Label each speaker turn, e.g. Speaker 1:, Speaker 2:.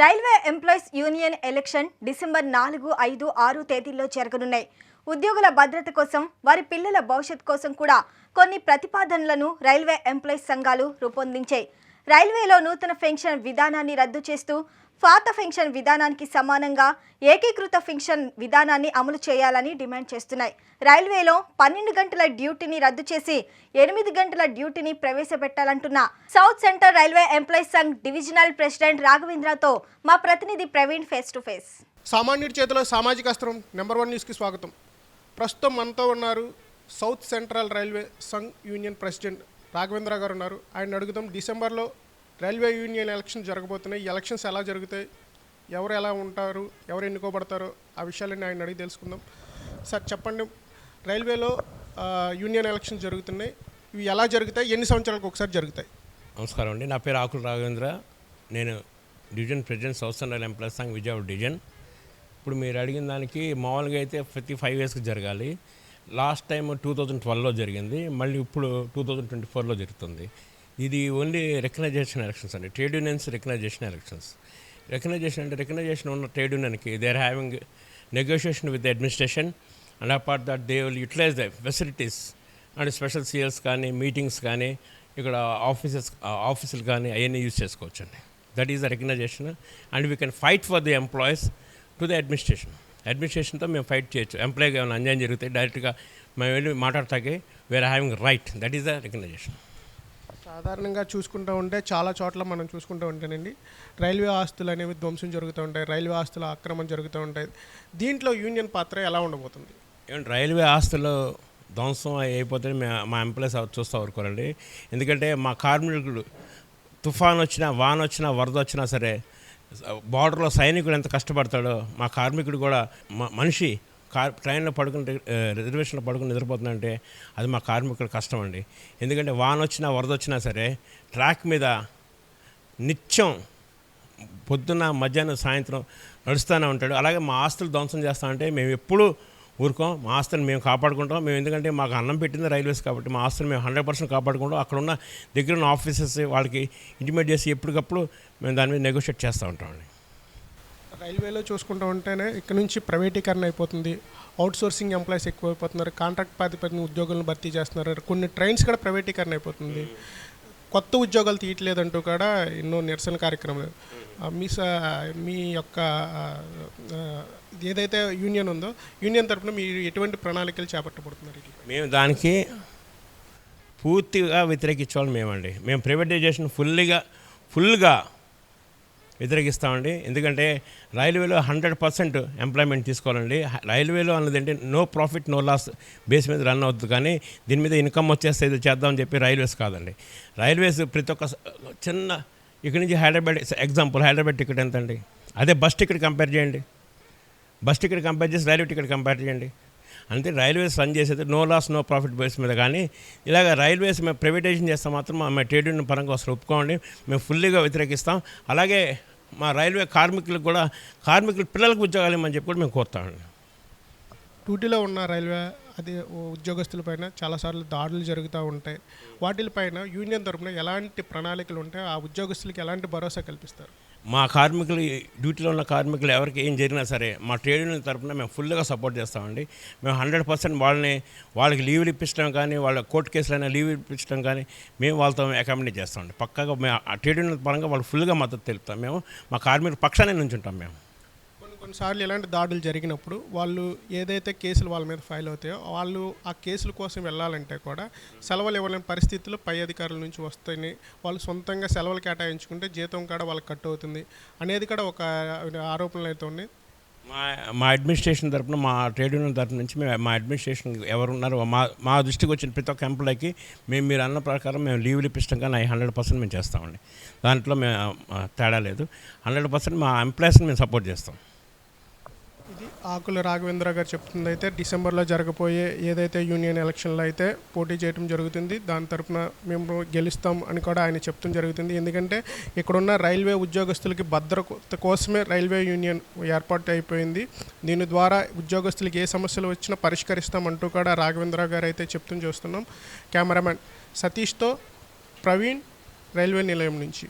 Speaker 1: Railway employees union election December 4, 5, 6 తేదీల్లో జరగనున్నాయి. ఉద్యోగుల భద్రత కోసం, వారి పిల్లల భవిష్యత్ కోసం కూడా కొన్ని ప్రతిపాదనలను రైల్వే ఎంప్లాయీస్ సంఘాలు రూపొందించాయి. రైల్వేలో నూతన పెన్షన్ విధానాన్ని రద్దు చేస్తూ పాత పెన్షన్ విధానానికి సమానంగా ఏకీకృత పెన్షన్ విధానాన్ని అమలు చేయాలని డిమాండ్ చేస్తున్నాయి. రైల్వేలో 12 గంటల డ్యూటీని రద్దు చేసి 8 గంటల డ్యూటీని ప్రవేశపెట్టాలంటున్న south central railway employees Sangh divisional president రాఘవేంద్రతో మా ప్రతినిధి ప్రవీణ్ ఫేస్ టు ఫేస్.
Speaker 2: సామాన్యుడి చేతిలో సామాజిక అస్త్రం నెంబర్ 1 న్యూస్కి స్వాగతం. ప్రస్తుతం మనతో ఉన్నారు south central railway Sangh union president Raghavendra గారు ఉన్నారు. ఆయన అడుగుదాం, డిసెంబర్లో రైల్వే యూనియన్ ఎలక్షన్ జరగబోతున్నాయి. ఈ ఎలక్షన్స్ ఎలా జరుగుతాయి, ఎవరు ఎలా ఉంటారు, ఎవరు ఎన్నుకోబడతారో ఆ విషయాలన్నీ ఆయన అడిగి తెలుసుకుందాం. సార్ చెప్పండి, రైల్వేలో యూనియన్ ఎలక్షన్ జరుగుతున్నాయి, ఇవి ఎలా జరుగుతాయి, ఎన్ని సంవత్సరాలకు ఒకసారి జరుగుతాయి?
Speaker 3: నమస్కారం అండి, నా పేరు ఆకుల రాఘవేంద్ర. నేను division president south central employees Sangh Vijayawada division. ఇప్పుడు మీరు అడిగిన దానికి మామూలుగా అయితే ప్రతి 5 yearsకి జరగాలి. లాస్ట్ టైం 2012లో జరిగింది, మళ్ళీ ఇప్పుడు 2024లో జరుగుతుంది. ఇది ఓన్లీ రికగ్నైజేషన్ ఎలక్షన్స్ అండి, trade unions recognisation elections. Recognisation ఉన్న ట్రేడ్ యూనియన్కి they are having negotiation with the administration and apart that they will utilise the facilities and special CLs కానీ, మీటింగ్స్ కానీ, ఇక్కడ ఆఫీసులు కానీ అవన్నీ యూజ్ చేసుకోవచ్చు అండి. That is the recognisation and we can fight for the employees to the అడ్మినిస్ట్రేషన్తో మేము ఫైట్ చేయొచ్చు. ఎంప్లాయీకి ఏమైనా అన్యాయం జరిగితే డైరెక్ట్గా మేము వెళ్ళి మాట్లాడతాకే we are having right. That is the recognisation.
Speaker 2: సాధారణంగా చూసుకుంటూ ఉంటే చాలా చోట్ల మనం చూసుకుంటూ ఉంటానండి, రైల్వే ఆస్తులు అనేవి ధ్వంసం జరుగుతూ ఉంటాయి, రైల్వే ఆస్తుల ఆక్రమణ జరుగుతూ ఉంటాయి. దీంట్లో యూనియన్ పాత్ర ఎలా ఉండబోతుంది?
Speaker 3: ఏమంటే రైల్వే ఆస్తులు ధ్వంసం అయిపోతే మా ఎంప్లాయీస్ చూస్తూ ఊరుకోరండి. ఎందుకంటే మా కార్మికులు తుఫాన్ వచ్చినా, వాన వచ్చినా, వరద వచ్చినా సరే, బార్డర్లో సైనికుడు ఎంత కష్టపడతాడో మా కార్మికుడు కూడా మనిషి ట్రైన్లో పడుకుని రిజర్వేషన్లో పడుకుని నిద్రపోతుందంటే అది మా కార్మికుల కష్టం అండి. ఎందుకంటే వాన వచ్చినా, వరద వచ్చినా సరే ట్రాక్ మీద నిత్యం పొద్దున్న, మధ్యాహ్నం, సాయంత్రం నడుస్తూనే ఉంటాడు. అలాగే మా ఆస్తులు ధ్వంసం చేస్తామంటే మేము ఎప్పుడూ ఊరుకోం. మా ఆస్తులను మేము కాపాడుకుంటాం. మేము ఎందుకంటే మాకు అన్నం పెట్టింది రైల్వేస్ కాబట్టి మా ఆస్తులు మేము 100% కాపాడుకుంటాం. అక్కడ ఉన్న దగ్గర ఉన్న ఆఫీసర్స్ వాళ్ళకి ఇంటిమేట్ చేసి ఎప్పటికప్పుడు మేము దాని మీద నెగోషియేట్ చేస్తూ ఉంటామండి.
Speaker 2: రైల్వేలో చూసుకుంటూ ఉంటేనే ఇక్కడ నుంచి ప్రైవేటీకరణ అయిపోతుంది, అవుట్సోర్సింగ్ ఎంప్లాయీస్ ఎక్కువైపోతున్నారు, కాంట్రాక్ట్ ప్రాతిపదికన ఉద్యోగులను భర్తీ చేస్తున్నారు, కొన్ని ట్రైన్స్ కూడా ప్రైవేటీకరణ అయిపోతుంది, కొత్త ఉద్యోగాలు తీయట్లేదంటూ కూడా ఎన్నో నిరసన కార్యక్రమాలు. మీ యొక్క ఏదైతే యూనియన్ ఉందో యూనియన్ తరఫున మీరు ఎటువంటి ప్రణాళికలు చేపట్టబడుతున్నారు?
Speaker 3: మేము దానికి పూర్తిగా వ్యతిరేకించేవాళ్ళం మేమండి. మేము ప్రైవేటైజేషన్ ఫుల్గా వ్యతిరేకిస్తామండి. ఎందుకంటే రైల్వేలో 100% ఎంప్లాయ్మెంట్ తీసుకోవాలండి. రైల్వేలో అన్నదంటే no profit no loss base మీద రన్ అవుతుంది, కానీ దీని మీద ఇన్కమ్ వచ్చేస్తే ఇది చేద్దామని చెప్పి రైల్వేస్ కాదండి. రైల్వేస్ ప్రతి ఒక్క చిన్న ఇక్కడి నుంచి హైదరాబాద్ హైదరాబాద్ టికెట్ ఎంత అండి, అదే బస్ టికెట్ కంపేర్ చేయండి, బస్ టికెట్ కంపేర్ చేసి రైల్వే టికెట్ కంపేర్ చేయండి. అంటే రైల్వేస్ రన్ చేసేది no loss no profit base మీద. కానీ ఇలాగ రైల్వేస్ మేము ప్రైవేటైజేషన్ చేస్తాం మాత్రం మా ట్రేడ్ యూనియన్ పరంగా అసలు ఒప్పుకోండి, మేము ఫుల్లీగా వ్యతిరేకిస్తాం. అలాగే మా రైల్వే కార్మికులకు కూడా కార్మికుల పిల్లలకు ఉద్యోగాలు ఇవ్వమని చెప్పి కూడా మేము కోరుతామండి.
Speaker 2: డ్యూటీలో ఉన్న రైల్వే ఉద్యోగస్తులపైన చాలాసార్లు దాడులు జరుగుతూ ఉంటాయి. వాటిపైన యూనియన్ తరఫున ఎలాంటి ప్రణాళికలు ఉంటాయి, ఆ ఉద్యోగస్తులకి ఎలాంటి భరోసా కల్పిస్తారు?
Speaker 3: మా కార్మికులు, డ్యూటీలో ఉన్న కార్మికులు ఎవరికి ఏం జరిగినా సరే మా ట్రేడ్ యూనియన్ తరఫున మేము ఫుల్గా సపోర్ట్ చేస్తామండి. మేము 100% వాళ్ళకి లీవ్లు ఇప్పించడం కానీ, వాళ్ళ కోర్టు కేసులైనా లీవ్ ఇప్పించడం కానీ మేము వాళ్ళతో అకామిడేట్ చేస్తామండి. పక్కాగా మేము ఆ ట్రేడ్ యూనియన్ పరంగా వాళ్ళు ఫుల్గా మద్దతు తెలుపుతాం. మేము మా కార్మికుల పక్షానే నుంచుంటాం. మేము
Speaker 2: కొన్నిసార్లు ఇలాంటి దాడులు జరిగినప్పుడు వాళ్ళు ఏదైతే కేసులు వాళ్ళ మీద ఫైల్ అవుతాయో వాళ్ళు ఆ కేసుల కోసం వెళ్ళాలంటే కూడా సెలవులు ఇవ్వలేని పరిస్థితులు పై అధికారుల నుంచి వస్తాయని, వాళ్ళు సొంతంగా సెలవులు కేటాయించుకుంటే జీతం కూడా వాళ్ళకి కట్ అవుతుంది అనేది కూడా ఒక ఆరోపణలు అయితే ఉన్నాయి.
Speaker 3: మా అడ్మినిస్ట్రేషన్ తరఫున, మా ట్రేడ్ యూనియన్ తరఫు నుంచి మా అడ్మినిస్ట్రేషన్ ఎవరున్నారో మా దృష్టికి వచ్చిన ప్రతి ఒక్క ఎంప్లాయ్కి మీరు అన్న ప్రకారం మేము లీవ్లు ఇప్పించడం కానీ 100% మేము చేస్తామండి. దాంట్లో మేము తేడా లేదు. 100% మా ఎంప్లాయీస్ని మేము సపోర్ట్ చేస్తాం.
Speaker 2: ఇది ఆకుల రాఘవేంద్ర గారు చెప్తుంది. అయితే డిసెంబర్లో జరగబోయే ఏదైతే యూనియన్ ఎలక్షన్లో అయితే పోటీ చేయడం జరుగుతుంది, దాని తరఫున మేము గెలుస్తాం అని కూడా ఆయన చెప్తూ జరుగుతుంది. ఎందుకంటే ఇక్కడున్న రైల్వే ఉద్యోగస్తులకి భద్రత కోసమే రైల్వే యూనియన్ ఏర్పాటు అయిపోయింది. దీని ద్వారా ఉద్యోగస్తులకి ఏ సమస్యలు వచ్చినా పరిష్కరిస్తామంటూ కూడా రాఘవేంద్ర గారు అయితే చెప్తూ చూస్తున్నాం. కెమెరామెన్ సతీష్తో ప్రవీణ్, రైల్వే నిలయం నుంచి.